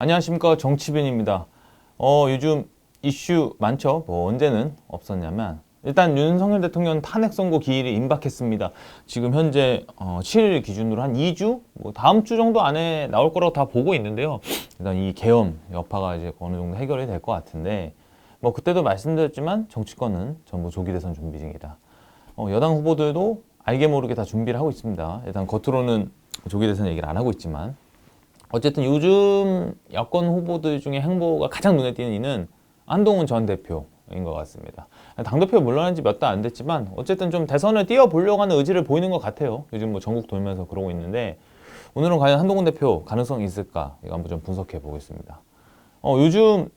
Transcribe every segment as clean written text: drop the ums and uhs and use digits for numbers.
안녕하십니까, 정치빈입니다. 요즘 이슈 많죠. 언제는 없었냐면 일단 윤석열 대통령 탄핵 선고 기일이 임박했습니다. 지금 현재 7일 기준으로 한 2주, 다음 주 정도 안에 나올 거라고 다 보고 있는데요. 일단 이 계엄 여파가 이제 어느 정도 해결이 될 것 같은데, 그때도 말씀드렸지만 정치권은 전부 조기 대선 준비 중이다. 여당 후보들도 알게 모르게 다 준비를 하고 있습니다. 일단 겉으로는 조기 대선 얘기를 안 하고 있지만, 어쨌든 요즘 여권 후보들 중에 행보가 가장 눈에 띄는 이는 한동훈 전 대표인 것 같습니다. 당대표 물러난 지 몇 달 안 됐지만 어쨌든 좀 대선을 뛰어보려고 하는 의지를 보이는 것 같아요. 요즘 전국 돌면서 그러고 있는데, 오늘은 과연 한동훈 대표 가능성이 있을까? 이거 한번 좀 분석해 보겠습니다. 요즘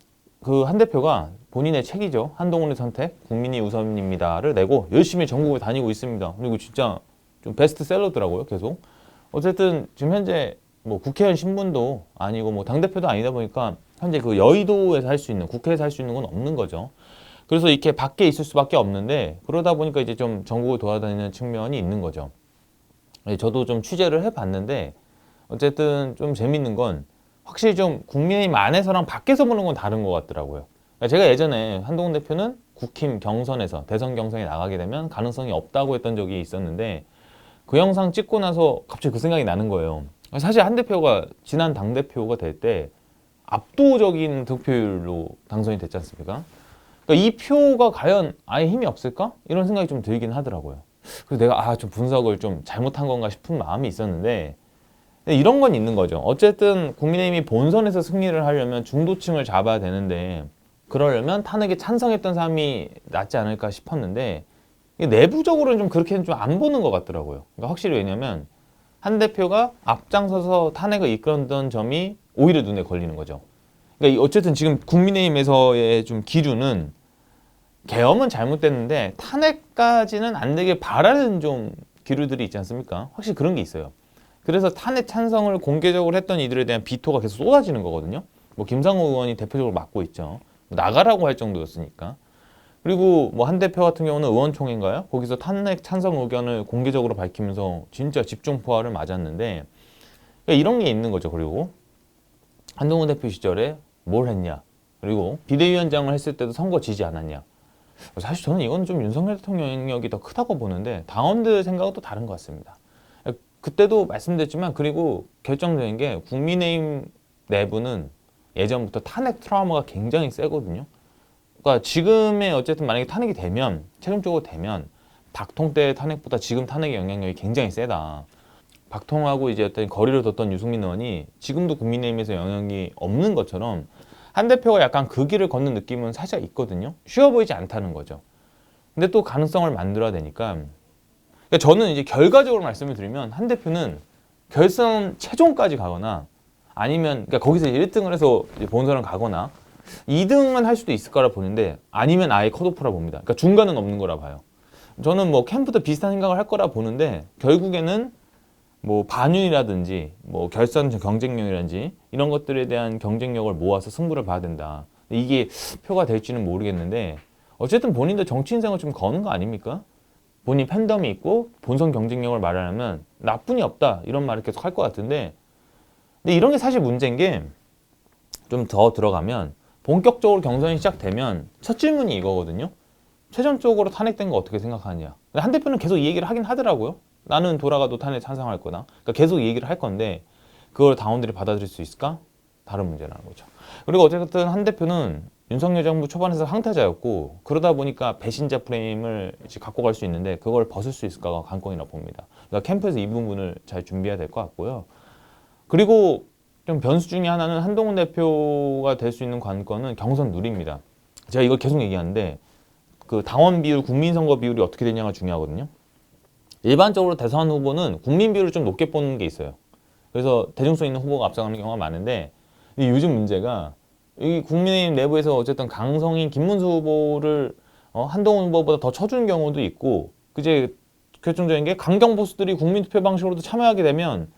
그 한 대표가 본인의 책이죠. 한동훈의 선택, 국민이 우선입니다를 내고 열심히 전국을 다니고 있습니다. 그리고 진짜 좀 베스트셀러더라고요, 계속. 어쨌든 지금 현재 국회의원 신분도 아니고 당대표도 아니다 보니까 현재 그 여의도에서 할 수 있는, 국회에서 할 수 있는 건 없는 거죠. 그래서 이렇게 밖에 있을 수밖에 없는데, 그러다 보니까 이제 좀 전국을 돌아다니는 측면이 있는 거죠. 저도 좀 취재를 해봤는데 어쨌든 좀 재밌는 건 확실히 좀 국민의힘 안에서랑 밖에서 보는 건 다른 것 같더라고요. 그러니까 제가 예전에 한동훈 대표는 국힘 경선에서 대선 경선에 나가게 되면 가능성이 없다고 했던 적이 있었는데, 그 영상 찍고 나서 갑자기 그 생각이 나는 거예요. 사실 한 대표가 지난 당대표가 될 때 압도적인 득표율로 당선이 됐지 않습니까? 그러니까 이 표가 과연 아예 힘이 없을까? 이런 생각이 좀 들긴 하더라고요. 그래서 내가 좀 분석을 좀 잘못한 건가 싶은 마음이 있었는데, 이런 건 있는 거죠. 어쨌든 국민의힘이 본선에서 승리를 하려면 중도층을 잡아야 되는데, 그러려면 탄핵에 찬성했던 사람이 낫지 않을까 싶었는데, 내부적으로는 좀 그렇게는 좀 안 보는 것 같더라고요. 그러니까 확실히, 왜냐면 한 대표가 앞장서서 탄핵을 이끌었던 점이 오히려 눈에 걸리는 거죠. 그러니까 어쨌든 지금 국민의힘에서의 좀 기준은 계엄은 잘못됐는데 탄핵까지는 안 되길 바라는 좀 기류들이 있지 않습니까? 확실히 그런 게 있어요. 그래서 탄핵 찬성을 공개적으로 했던 이들에 대한 비토가 계속 쏟아지는 거거든요. 김상호 의원이 대표적으로 맡고 있죠. 나가라고 할 정도였으니까. 그리고 한 대표 같은 경우는 의원총회인가요? 거기서 탄핵 찬성 의견을 공개적으로 밝히면서 진짜 집중포화를 맞았는데, 그러니까 이런 게 있는 거죠. 그리고 한동훈 대표 시절에 뭘 했냐? 그리고 비대위원장을 했을 때도 선거 지지 않았냐? 사실 저는 이건 좀 윤석열 대통령 영역이 더 크다고 보는데, 당원들 생각은 또 다른 것 같습니다. 그때도 말씀드렸지만, 그리고 결정적인 게 국민의힘 내부는 예전부터 탄핵 트라우마가 굉장히 세거든요. 그러니까 지금의 어쨌든 만약에 탄핵이 되면, 최종적으로 되면 박통 때 탄핵보다 지금 탄핵의 영향력이 굉장히 세다. 박통하고 이제 어떤 거리를 뒀던 유승민 의원이 지금도 국민의힘에서 영향이 없는 것처럼 한 대표가 약간 그 길을 걷는 느낌은 살짝 있거든요. 쉬워 보이지 않다는 거죠. 근데 또 가능성을 만들어야 되니까, 그러니까 저는 이제 결과적으로 말씀을 드리면 한 대표는 결선 최종까지 가거나, 아니면 그러니까 거기서 1등을 해서 본선을 가거나 2등은 할 수도 있을 거라 보는데, 아니면 아예 컷오프라 봅니다. 그러니까 중간은 없는 거라 봐요. 저는 캠프도 비슷한 생각을 할 거라 보는데, 결국에는 반윤이라든지 결선 경쟁력이라든지 이런 것들에 대한 경쟁력을 모아서 승부를 봐야 된다. 이게 표가 될지는 모르겠는데, 어쨌든 본인도 정치 인생을 좀 거는 거 아닙니까? 본인 팬덤이 있고 본선 경쟁력을 말하려면 나뿐이 없다, 이런 말을 계속 할 것 같은데, 근데 이런 게 사실 문제인 게, 좀 더 들어가면 본격적으로 경선이 시작되면 첫 질문이 이거거든요. 최종적으로 탄핵된 거 어떻게 생각하느냐. 한 대표는 계속 이 얘기를 하긴 하더라고요. 나는 돌아가도 탄핵 찬성할 거다. 그러니까 계속 이 얘기를 할 건데, 그걸 당원들이 받아들일 수 있을까? 다른 문제라는 거죠. 그리고 어쨌든 한 대표는 윤석열 정부 초반에서 황태자였고, 그러다 보니까 배신자 프레임을 이제 갖고 갈 수 있는데, 그걸 벗을 수 있을까가 관건이라고 봅니다. 그러니까 캠프에서 이 부분을 잘 준비해야 될 것 같고요. 그리고 좀 변수 중에 하나는 한동훈 대표가 될 수 있는 관건은 경선 룰입니다. 제가 이걸 계속 얘기하는데, 그 당원 비율, 국민 선거 비율이 어떻게 되냐가 중요하거든요. 일반적으로 대선 후보는 국민 비율을 좀 높게 뽑는 게 있어요. 그래서 대중성 있는 후보가 앞서가는 경우가 많은데, 이 요즘 문제가 이 국민의힘 내부에서 어쨌든 강성인 김문수 후보를 한동훈 후보보다 더 쳐주는 경우도 있고, 그제 결정적인 게 강경 보수들이 국민투표 방식으로도 참여하게 되면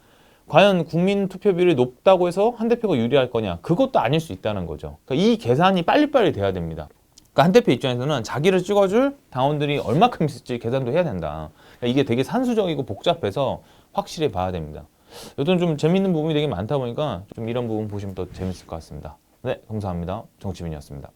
과연 국민 투표율이 높다고 해서 한 대표가 유리할 거냐? 그것도 아닐 수 있다는 거죠. 그러니까 이 계산이 빨리빨리 돼야 됩니다. 그러니까 한 대표 입장에서는 자기를 찍어줄 당원들이 얼마큼 있을지 계산도 해야 된다. 그러니까 이게 되게 산수적이고 복잡해서 확실히 봐야 됩니다. 여튼 좀 재밌는 부분이 되게 많다 보니까 좀 이런 부분 보시면 더 재밌을 것 같습니다. 네, 감사합니다. 정치빈이었습니다.